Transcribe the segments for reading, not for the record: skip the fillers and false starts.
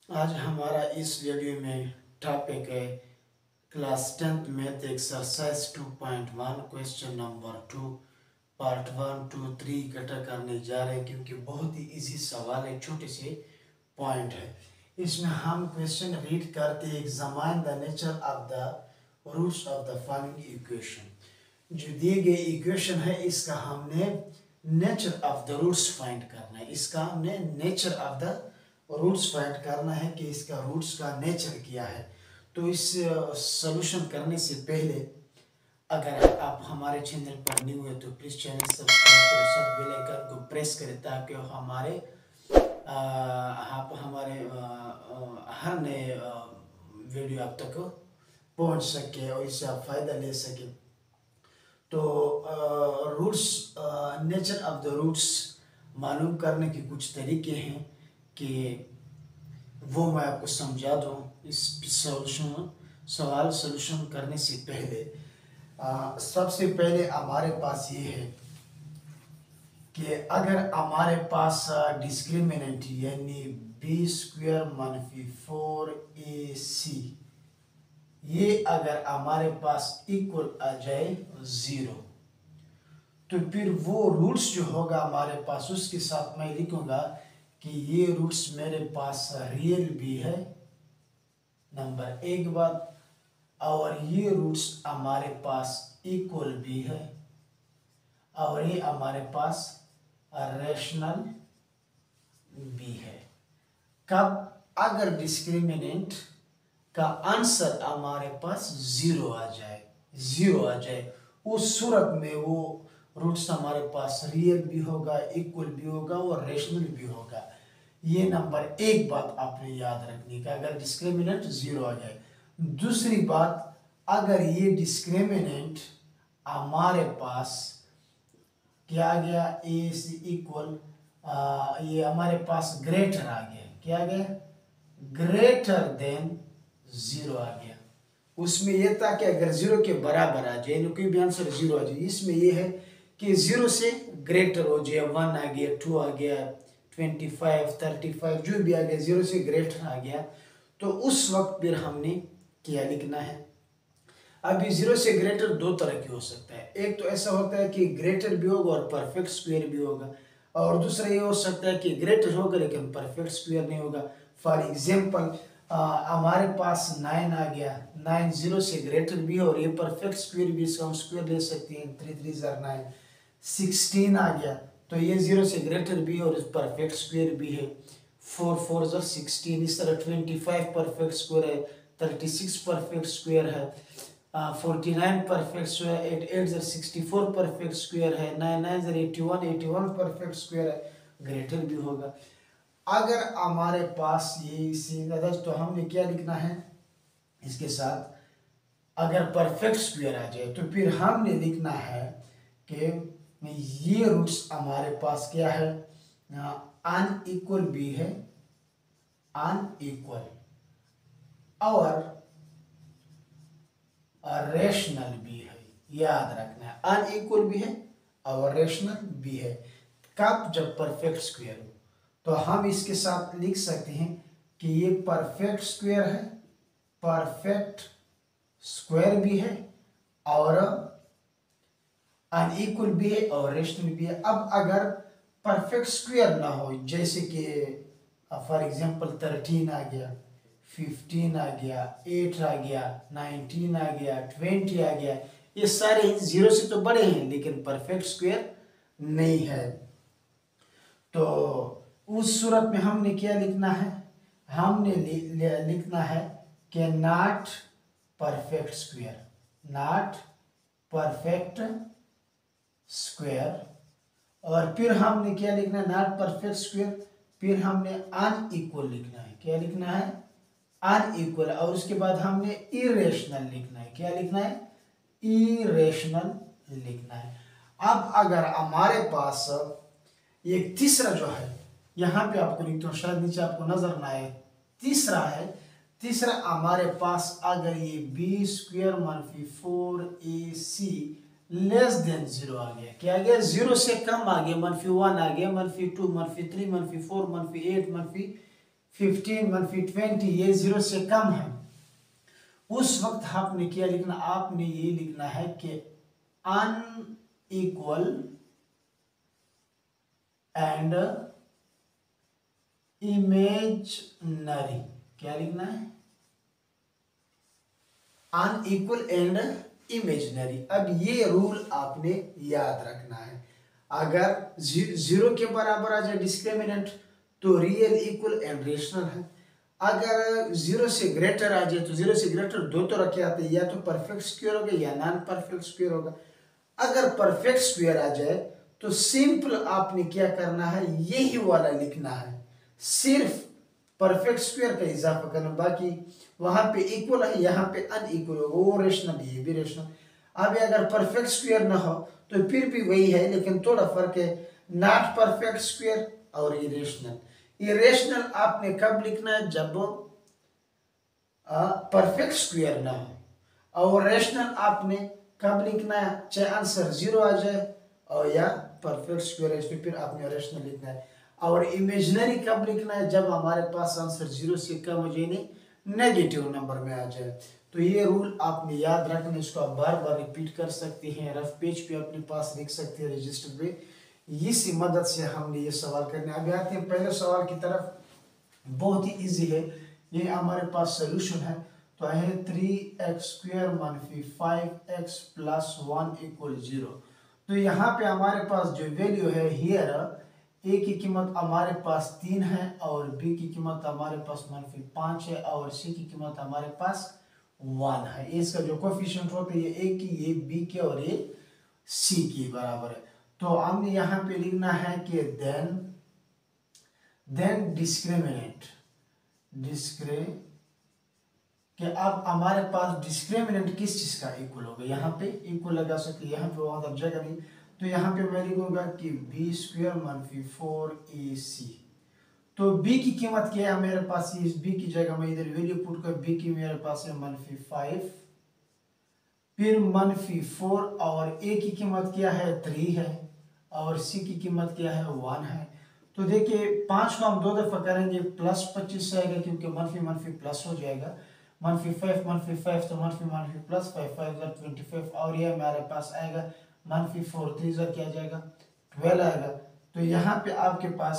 आज हमारा इस वीडियो में टॉपिक है class 10th math exercise 2.1 question number 2 part 1 2 3 इकट्ठा करने जा रहे हैं क्योंकि बहुत ही इजी सवाल है, छोटे से पॉइंट है। इसमें हम क्वेश्चन रीड करते हैं, examine the nature of the roots of the following equation. जो दिए गए इक्वेशन है इसका हमने nature of the roots find करना है। इसका हमने nature of the roots find करना है कि इसका रूट्स का नेचर क्या है। तो इस सॉल्यूशन करने से पहले अगर आप हमारे चैनल पर न्यू है तो प्लीज़ चैनल सब्सक्राइब करें, सब बेल आइकन को प्रेस करें ताकि हमारे आप हमारे हर नए वीडियो आप तक पहुंच सके और इससे आप फ़ायदा ले सकें। तो roots, nature of the roots मालूम करने के कुछ तरीके हैं कि वो मैं आपको समझा दूँ। इस सवाल सॉल्यूशन करने से पहले सबसे पहले हमारे पास ये है कि अगर हमारे पास डिस्क्रिमिनेंट यानी बी स्क्वायर मनफी 4ac ये अगर हमारे पास इक्वल आ जाए 0 तो फिर वो रूट्स जो होगा हमारे पास उसके साथ मैं लिखूंगा कि ये रूट्स मेरे पास रियल भी है, नंबर एक बात, और ये रूट्स हमारे पास इक्वल भी है और ये हमारे पास रैशनल भी है। कब? अगर डिस्क्रिमिनेंट का आंसर हमारे पास 0 आ जाए, उस सूरत में वो रूट्स हमारे पास रियल भी होगा, इक्वल भी होगा और रैशनल भी होगा। ये नंबर एक बात आपने याद रखनी का, अगर डिस्क्रिमिनेंट 0 आ जाए। दूसरी बात, अगर ये डिस्क्रिमिनेंट हमारे पास क्या आ गया, ए से इक्वल, ये हमारे पास ग्रेटर आ गया, क्या आ गया, ग्रेटर देन 0 आ गया। उसमें यह था कि अगर 0 के बराबर आ जाए, कोई भी आंसर 0 आ जाए, इसमें यह है कि 0 से ग्रेटर हो जाए, 1 आ गया, 2 आ गया, 25 35 जो भी आ गया, 0 से ग्रेटर आ गया, तो उस वक्त फिर हमने क्या लिखना है। अभी 0 से ग्रेटर दो तरह की हो सकता है। एक तो ऐसा होता है कि ग्रेटर भी होगा और परफेक्ट स्क्वायर भी होगा, और दूसरा ये हो सकता है कि ग्रेटर होगा लेकिन परफेक्ट स्क्वायर नहीं होगा। फॉर एग्जाम्पल हमारे पास 9 आ गया, 9 0 से ग्रेटर भी है और ये परफेक्ट स्क्वायर भी, इसका हम स्क्वायर ले सकते हैं, 3 3 9। 16 आ गया तो ये 0 से ग्रेटर भी है और परफेक्ट स्क्वायर भी है, 4 4 16। इस तरह 25 परफेक्ट स्क्वायर है, 36 परफेक्ट स्क्वायर है, 49 परफेक्ट स्क्वायर, 8 8 64 परफेक्ट स्क्वायर है, 9 9 81 81 परफेक्ट स्क्वायर है, ग्रेटर भी होगा। अगर हमारे पास ये सीन तो हमने क्या लिखना है इसके साथ, अगर परफेक्ट स्क्वायर आ जाए तो फिर हमने लिखना है कि ये रूट्स हमारे पास क्या है, अनइक्वल भी है, अनइक्वल और रेशनल भी है। याद रखना है, अनइक्वल भी है और रेशनल भी है। कब? जब परफेक्ट स्क्वायर हो। तो हम इसके साथ लिख सकते हैं कि ये परफेक्ट स्क्वायर है, परफेक्ट स्क्वायर भी है और अनइक्वल भी है और रेशनल भी है। अब अगर परफेक्ट स्क्वायर ना हो, जैसे कि फॉर एग्जांपल 13 आ गया, 15 आ गया, 8 आ गया, 19 आ गया, 20 आ गया, ये सारे 0 से तो बड़े हैं लेकिन परफेक्ट स्क्वायर नहीं है, तो उस सूरत में हमने क्या लिखना है, हमने लिखना है कि not perfect square, not perfect square. और फिर हमने क्या लिखना है, नॉट परफेक्ट स्क्वायर, फिर हमने अनइक्वल लिखना है, क्या लिखना है, अनइक्वल, और उसके बाद हमने इरेशनल लिखना है, क्या लिखना है, इरेशनल लिखना है। अब अगर हमारे पास एक तीसरा जो है, यहाँ पे आपको लिखता हूँ, शायद नीचे आपको नजर ना आए, तीसरा है, तीसरा हमारे पास अगर ये बी स्क्वायर मनफी 4ac लेस देन 0 आ गया, क्या आ गया, 0 से कम आ गया, -1 आ गया, -2 -3 -4 -8 -15 15 मनफी 20 ये 0 से कम है, उस वक्त आपने क्या लिखना, आपने ये लिखना है कि अनइक्वल एंड इमेजिनरी, क्या लिखना है, अनइक्वल एंड इमेजिनरी। अब ये रूल आपने याद रखना है, अगर 0 के बराबर आ जाए डिस्क्रिमिनेंट तो रियल, इक्वल एंड रेशनल है। अगर 0 से ग्रेटर आ जाए तो 0 से ग्रेटर दो तो रखे आते हैं, या तो परफेक्ट स्क्वायर होगा या नॉन परफेक्ट स्क्वायर होगा। अगर परफेक्ट स्क्वायर आ जाए तो सिंपल आपने क्या करना है, यही वाला लिखना है, सिर्फ परफेक्ट स्क्वायर का इजाफा करना, बाकी वहां पे इक्वल है यहाँ पे अनइक्वल होगा, वो रेशनल, ये भी रेशनल। अब अगर परफेक्ट स्क्वायर ना हो तो फिर भी वही है, लेकिन थोड़ा फर्क है, नॉट परफेक्ट स्क्वायर और इरेशनल। इरेशनल आपने कब लिखना है, जब परफेक्ट स्क्वायर ना हो, और रेशनल आपने कब लिखना है, चाहे आंसर 0 आ जाए और या परफेक्ट स्क्वायर है, तो फिर आपने रेशनल लिखना है। और इमेजिनरी कब लिखना है, जब हमारे पास आंसर 0 से कम हो जाए, नेगेटिव नंबर में आ जाए। तो ये रूल आपने याद रखना, इसको आप बार बार रिपीट कर सकते हैं, रफ पेज पे अपने पास लिख सकते हैं रजिस्टर पे, इसी मदद से हमने ये सवाल करने। अभी आते हैं पहले सवाल की तरफ, बहुत ही इजी है, ये हमारे पास सोल्यूशन है। तो है 3x² मनफी 5x प्लस 1 इक्वल 0। तो यहाँ पे हमारे पास जो वैल्यू है हियर, ए की कीमत हमारे पास 3 है और बी की कीमत हमारे पास मनफी 5 है और सी की कीमत हमारे पास 1 है। इसका जो कोफिशिएंट होता है ये ए की, ये बी के और ये सी की बराबर है। तो हमने यहाँ पे लिखना है कि देन डिस्क्रिमिनेंट कि अब हमारे पास डिस्क्रिमिनेंट किस चीज का इक्वल होगा, यहाँ पे इक्वल लगा सकते, यहाँ पे वहां तक जगह नहीं, तो यहाँ पे मैं लिखूंगा कि b² मनफी 4ac। तो b की कीमत क्या है मेरे पास, इस b की जगह मैं इधर वैल्यू पुट कर, b की मेरे पास है मनफी 5, फिर मनफी 4, और a की कीमत क्या है 3 है और c की कीमत क्या है 1 है। तो देखिए 5 को हम 2 दफा करेंगे प्लस 25 आएगा, क्योंकि मनफी मनफी प्लस हो जाएगा, मनफी 5 मनफी 5 तो मनफी मनफी प्लस 5 5 25, और ये हमारे पास आएगा मनफी 4 3 क्या जाएगा 12 आएगा। तो यहाँ पे आपके पास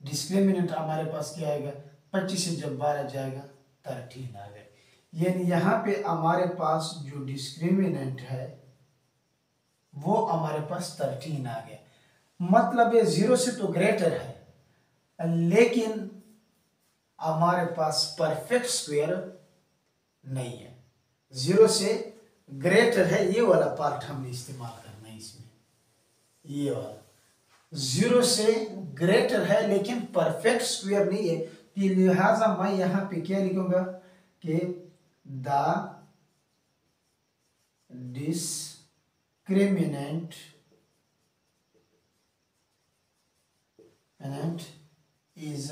डिस्क्रिमिनेंट हमारे पास क्या आएगा, 25 से जब 12 जाएगा 13 आ गए। यानी यहाँ पे हमारे पास जो डिस्क्रिमिनेंट है वो हमारे पास 13 आ गया, मतलब ये 0 से तो ग्रेटर है, लेकिन हमारे पास परफेक्ट स्क्वायर नहीं है, 0 से ग्रेटर है, ये वाला पार्ट हमने इस्तेमाल करना है इसमें, ये वाला 0 से ग्रेटर है लेकिन परफेक्ट स्क्वायर नहीं है, लिहाजा मैं यहाँ पे क्या लिखूंगा कि द डिस्क्रिमिनेंट इज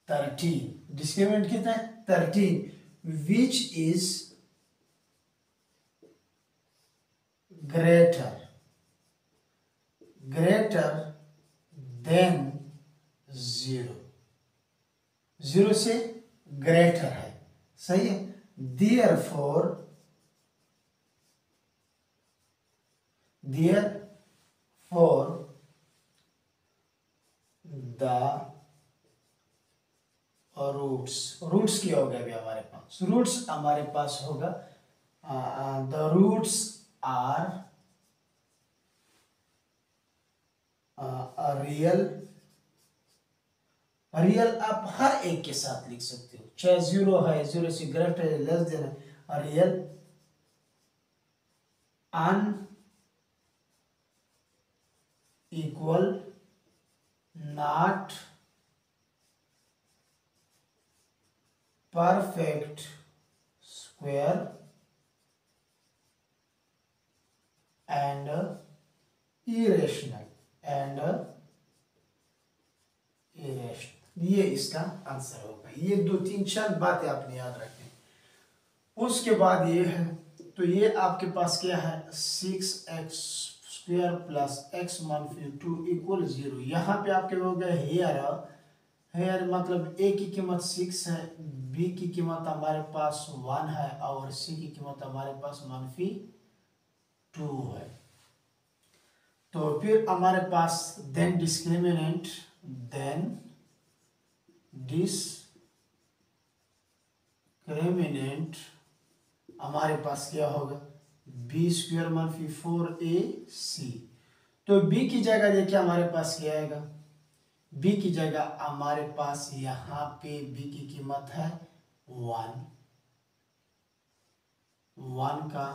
13, डिस्क्रिमिनेंट कितना है 13, विच इज ग्रेटर देन 0, 0 से ग्रेटर है, सही है। therefore the रूट्स क्या होगा अभी हमारे पास, रूट्स हमारे पास होगा द रूट्स आर रियल आप हर एक के साथ लिख सकते हो, चाहे 0 है, 0 से ग्रेटर है, लेस देन है, real unequal not perfect square and irrational ये इसका आंसर होगा। ये 2-3 बातें आपने याद रखनी। उसके बाद ये है, तो ये आपके पास क्या है 6x² स्क्वायर प्लस एक्स मनफी 2 इक्वल 0। यहाँ पे आपके हो गए हेयर मतलब ए की कीमत 6 है, बी की कीमत हमारे पास 1 है और सी की कीमत हमारे पास मनफी 2 है। तो फिर हमारे पास देन डिस्क्रिमिनेंट हमारे पास क्या होगा, बी स्क्वायर मनफी 4ac। तो बी की जगह देखिए हमारे पास क्या आएगा, बी की जगह हमारे पास यहाँ पे बी की कीमत है 1 का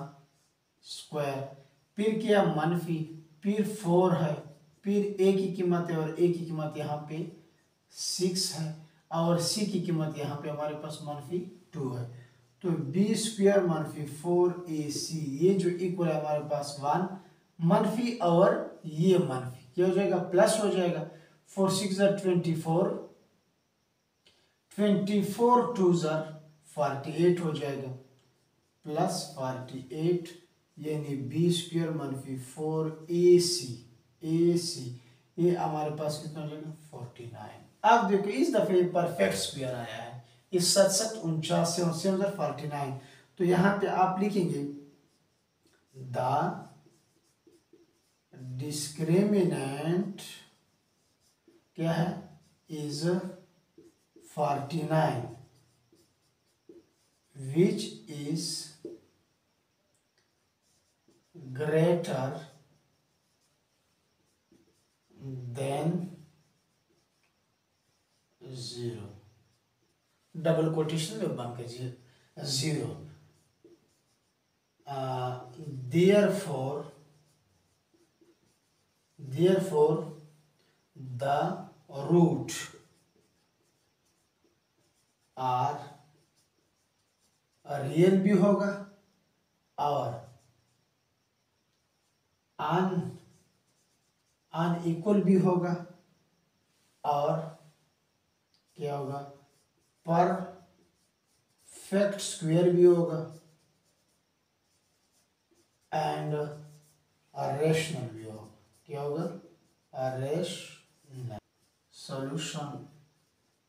स्क्वायर, फिर क्या मनफी, फिर 4 है, फिर ए की कीमत है और ए की कीमत यहाँ पे 6 है और सी की कीमत यहाँ पे हमारे पास मनफी 2 है। तो बी स्क्वायर मनफी 4ac ये जो इक्वल है हमारे पास 1 मनफी और ये मनफी क्या हो जाएगा, प्लस हो जाएगा। 4 6 24, 24 2 48 हो जाएगा प्लस 48, यानी बी स्क्वायर मनफी 4ac ये हमारे पास कितना हो जाएगा 49। अब देखो इस दफे परफेक्ट स्क्वायर आया है, इस 67 49 से 49। तो यहाँ पे आप लिखेंगे द डिस्क्रिमिनेंट क्या है is 49 which is greater than 0, double quotation में बन के 0। therefore the root are real भी होगा और अनइक्वल भी होगा और क्या होगा परफेक्ट स्क्वायर भी होगा एंड रेशनल भी होगा। क्या होगा, rational. Solution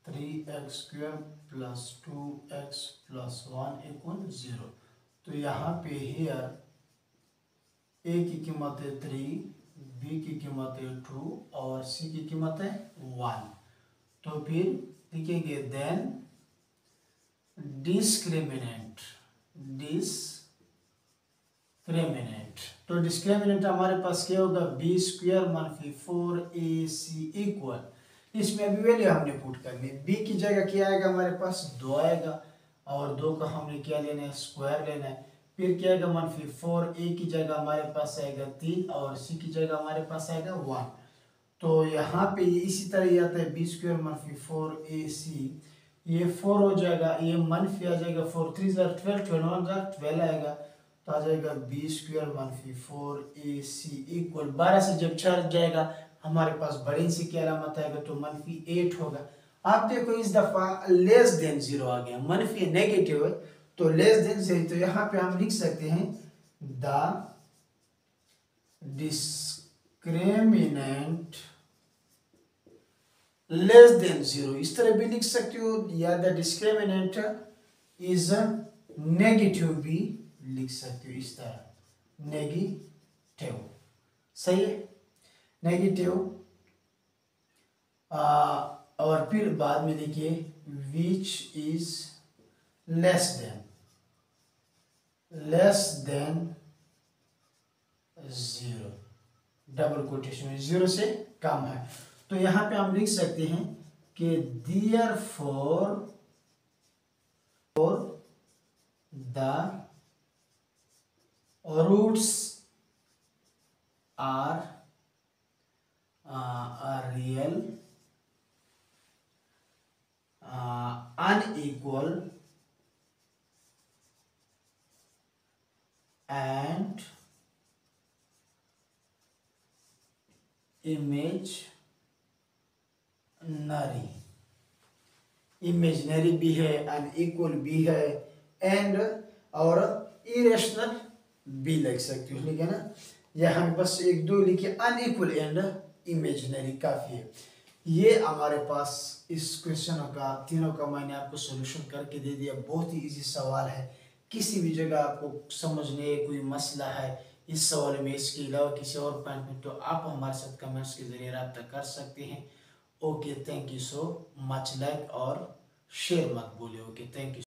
3x square plus 2x plus 1 equal 0। तो यहाँ पे हियर ए की कीमत है 3, बी की कीमत है 2 और सी की कीमत है 1। तो फिर लिखेंगे देन डिस्क्रिमिनेंट तो डिस्क्रिमिनेंट हमारे पास क्या होगा, बी स्क्वायर मनफी 4ac इक्वल, इसमें अभी वैल्यू हमने पुट करनी है। बी की जगह क्या आएगा हमारे पास 2 आएगा और 2 का हमने क्या लेना है स्क्वायर लेना है। फिर क्या आएगा मनफी 4, ए की जगह हमारे पास आएगा 3 और सी की जगह हमारे पास आएगा 1। तो यहाँ पे इसी तरह ये आता है बी स्क्वायर मनफी 4ac, ये 4 हो जाएगा, ये मनफी आ जाएगा 4 3 12 12 12 आएगा तो आ जाएगा बी स्क्वायर मनफी 4ac इक्वल 12 से जब 4 जाएगा हमारे पास बड़े से क्या अलामत आएगा तो मनफी 8 होगा। आप देखो इस दफा लेस देन 0 आ गया, मनफी नेगेटिव है तो लेस देन 0, तो यहाँ पे हम लिख सकते हैं द डिस्क्रिमिनेंट लेस देन 0, इस तरह भी लिख सकते हो, या द डिस्क्रिमिनेंट इज नेगेटिव भी लिख सकते हो, इस तरह नेगेटिव। सही है, नेगेटिव। और फिर बाद में लिखिए which is less than 0, double quotation में 0 से कम है। तो यहाँ पे हम लिख सकते हैं कि therefore the roots are real, unequal and imaginary भी है, अनइक्वल भी है एंड और इरेशनल भी लिख सकते हो, ठीक है ना। या हमें बस एक दो लिखिए, अनइक्वल एंड इमेजिनरी काफ़ी है। ये हमारे पास इस क्वेश्चन का तीनों का मैंने आपको सोल्यूशन करके दे दिया। बहुत ही इजी सवाल है, किसी भी जगह आपको समझने कोई मसला है इस सवाल में, इसके अलावा किसी और पॉइंट में, तो आप हमारे साथ कमेंट्स के जरिए रब्ता कर सकते हैं। Okay, thank you so much. Like और शेयर मत भूलिए। Okay, thank you.